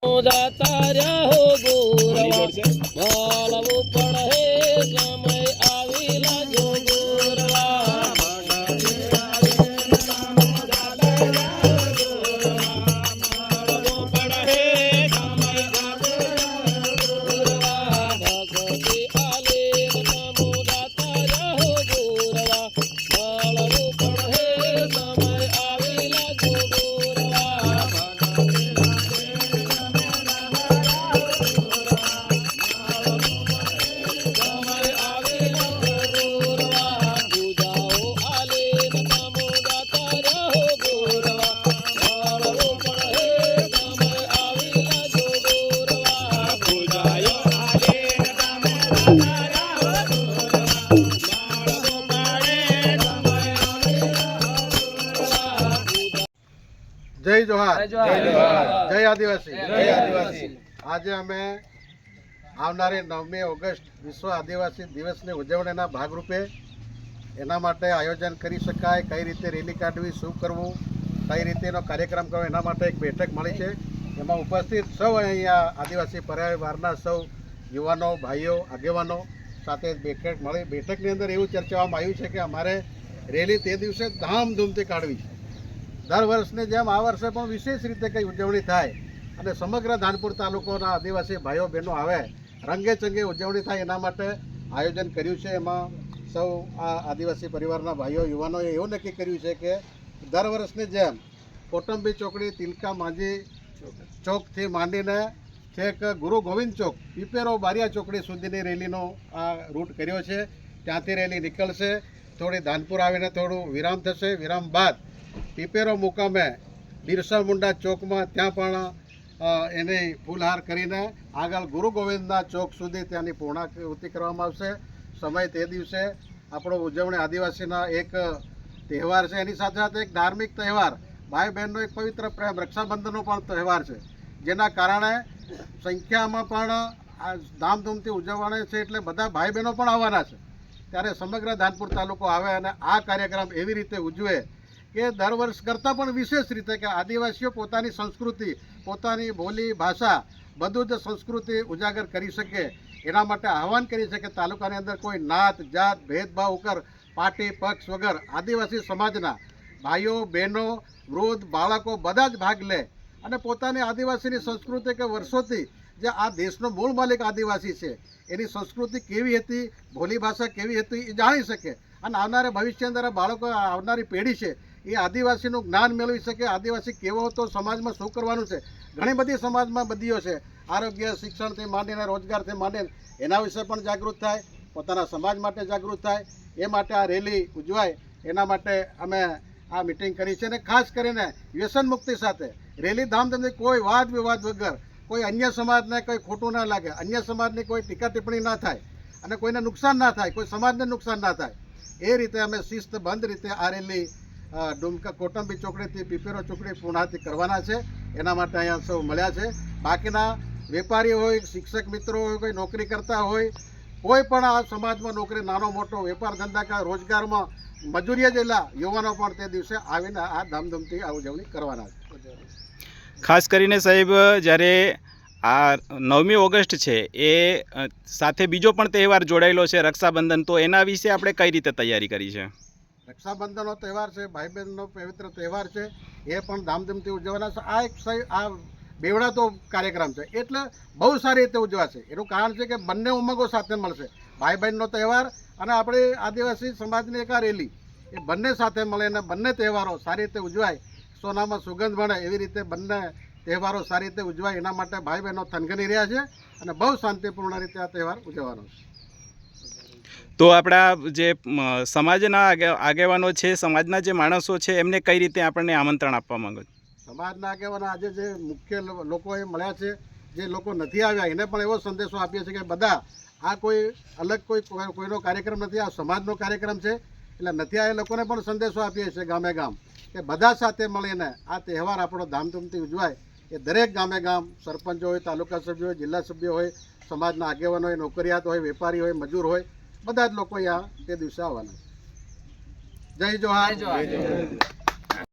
દાતા હો ગોરવા માલવું પડે સમય આવી લાગ્યો ગોરવા ભગવતી આલે નમો દાતા હો ગોરવા માલવું પડે સમય આવી લાગ્યો ગોરવા जय जोहार जय आदिवासी आज अमे आवनारी 9મી ઓગસ્ટ विश्व आदिवासी दिवस ની ઉજવણીના ભાગરૂપે એના માટે આયોજન કરી શકાય, કઈ રીતે રેલી કાઢવી, શું કરવું, કઈ રીતે એનો કાર્યક્રમ કરવો, એના માટે એક બેઠક મળી છે। એમાં ઉપસ્થિત સૌ અહીંયા આદિવાસી પરિવારના સૌ યુવાનો, ભાઈઓ, આગેવાનો સાથે બેઠક મળી। બેઠકની અંદર એવું ચર્ચાવામાં આવ્યું છે કે અમારે રેલી તે દિવસે ધામધૂમથી કાઢવી છે। દર વર્ષની જેમ આ વર્ષે પણ વિશેષ રીતે કંઈ ઉજવણી થાય અને સમગ્ર ધાનપુર તાલુકાના આદિવાસી ભાઈઓ બહેનો આવે, રંગે ચંગે ઉજવણી થાય એના માટે આયોજન કર્યું છે। એમાં સૌ આ આદિવાસી પરિવારના ભાઈઓ, યુવાનોએ એવું નક્કી કર્યું છે કે દર વર્ષની જેમ કોટંબી ચોકડી, તિલકા માંજી ચોકથી માંડીને છેક ગુરુ ગોવિંદ ચોક, પીપેરો બારિયા ચોકડી સુધીની રેલીનો આ રૂટ કર્યો છે। ત્યાંથી રેલી નીકળશે, થોડી ધાનપુર આવીને થોડું વિરામ થશે, વિરામ બાદ પીપેરો મુકામે બિરસા મુંડા ચોકમાં ત્યાં પણ એની ફૂલહાર કરીને આગળ ગુરુ ગોવિંદના ચોક સુધી ત્યાંની પૂર્ણાહુતિ કરવામાં આવશે। સમય તે દિવસે આપણો ઉજવણી આદિવાસીના એક તહેવાર છે, એની સાથે સાથે એક ધાર્મિક તહેવાર, ભાઈ બહેનનો એક પવિત્ર પ્રેમ, રક્ષાબંધનનો પણ તહેવાર છે, જેના કારણે સંખ્યામાં પણ આ ધામધૂમથી ઉજવવાની છે, એટલે બધા ભાઈ બહેનો પણ આવવાના છે। ત્યારે સમગ્ર ધાનપુર તાલુકો આવે અને આ કાર્યક્રમ એવી રીતે ઉજવે કે દર વર્ષ કરતાં પણ વિશેષ રીતે કે આદિવાસીઓ પોતાની સંસ્કૃતિ, પોતાની બોલી, ભાષા, બધું જ સંસ્કૃતિ ઉજાગર કરી શકે, એના માટે આહવાન કરી છે કે તાલુકાની અંદર કોઈ નાત, જાત, ભેદભાવ વગર, પાર્ટી પક્ષ વગર આદિવાસી સમાજના ભાઈઓ, બહેનો, વૃદ્ધ, બાળકો બધા જ ભાગ લે અને પોતાની આદિવાસીની સંસ્કૃતિ કે વર્ષોથી જે આ દેશનો મૂળ માલિક આદિવાસી છે એની સંસ્કૃતિ કેવી હતી, બોલી ભાષા કેવી હતી એ જાણી શકે અને આવનારા ભવિષ્ય અંદર બાળકો, આવનારી પેઢી છે એ આદિવાસીનું જ્ઞાન મેળવી શકે, આદિવાસી કેવો હતો, સમાજમાં શું કરવાનું છે। ઘણી બધી સમાજમાં બદીઓ છે, આરોગ્ય, શિક્ષણથી માંડીને, રોજગારથી માંડીને એના વિશે પણ જાગૃત થાય, પોતાના સમાજ માટે જાગૃત થાય, એ માટે આ રેલી ઉજવાય એના માટે અમે આ મિટિંગ કરી છે। અને ખાસ કરીને વ્યસન મુક્તિ સાથે રેલી ધામધૂમથી, કોઈ વાદ વિવાદ વગર, કોઈ અન્ય સમાજને કોઈ ખોટું ના લાગે, અન્ય સમાજની કોઈ ટીકા ટિપ્પણી ના થાય અને કોઈને નુકસાન ના થાય, કોઈ સમાજને નુકસાન ના થાય, એ રીતે અમે શિસ્તબદ્ધ રીતે આ રેલી ડુમકા કોટંબી ચોકડીથી પીપેરો ચોકડી પૂર્ણાહુતિ કરવાના છે। એના માટે અહીંયા સૌ મળ્યા છે। બાકીના વેપારી હોય, શિક્ષક મિત્રો હોય, કોઈ નોકરી કરતા હોય, કોઈ પણ આ સમાજમાં નોકરી, નાનો મોટો વેપાર ધંધા કે રોજગારમાં મજૂરીએ જેલા યુવાનો પણ તે દિવસે આવીને આ ધામધૂમથી આ ઉજવણી કરવાના છે। ખાસ કરીને સાહેબ, જ્યારે આ 9મી ઓગસ્ટ છે એ સાથે બીજો પણ તહેવાર જોડાયેલો છે, રક્ષાબંધન, તો એના વિશે આપણે કઈ રીતે તૈયારી કરી છે? રક્ષાબંધનનો તહેવાર છે, ભાઈ બહેનનો પવિત્ર તહેવાર છે, એ પણ ધામધૂમથી ઉજવવાના છે। આ એક આ બેવડાતો કાર્યક્રમ છે, એટલે બહુ સારી રીતે ઉજવાશે। એનું કારણ છે કે બંને ઉમંગો સાથે મળશે, ભાઈ બહેનનો તહેવાર અને આપણી આદિવાસી સમાજની એક આ રેલી, એ બંને સાથે મળે અને બંને તહેવારો સારી રીતે ઉજવાય, સોનામાં સુગંધ મળે એવી રીતે બંને તહેવારો સારી રીતે ઉજવાય, એના માટે ભાઈ બહેનો થનગની રહ્યા છે અને બહુ શાંતિપૂર્ણ રીતે આ તહેવાર ઉજવવાનો છે। તો આપણા જે સમાજના આગેવાનો છે, સમાજના જે માણસો છે, એમને કઈ રીતે આપણને આમંત્રણ આપવા માંગો છો? સમાજના આગેવાનો આજે જે મુખ્ય લોકો એ મળ્યા છે, જે લોકો નથી આવ્યા એને પણ એવો સંદેશો આપીએ છીએ કે બધા આ કોઈ અલગ કોઈનો કાર્યક્રમ નથી, આ સમાજનો કાર્યક્રમ છે, એટલે નથી આવ્યા લોકોને પણ સંદેશો આપીએ છીએ ગામે ગામ કે બધા સાથે મળીને આ તહેવાર આપણો ધામધૂમથી ઉજવાય। એ દરેક ગામે ગામ સરપંચો હોય, તાલુકા સભ્યો હોય, જિલ્લા સભ્યો હોય, સમાજના આગેવાનો હોય, નોકરિયાત હોય, વેપારી હોય, મજૂર હોય, બધા જ લોકો અહીંયા તે દિવસે આવવાના છે। જય જોહાર।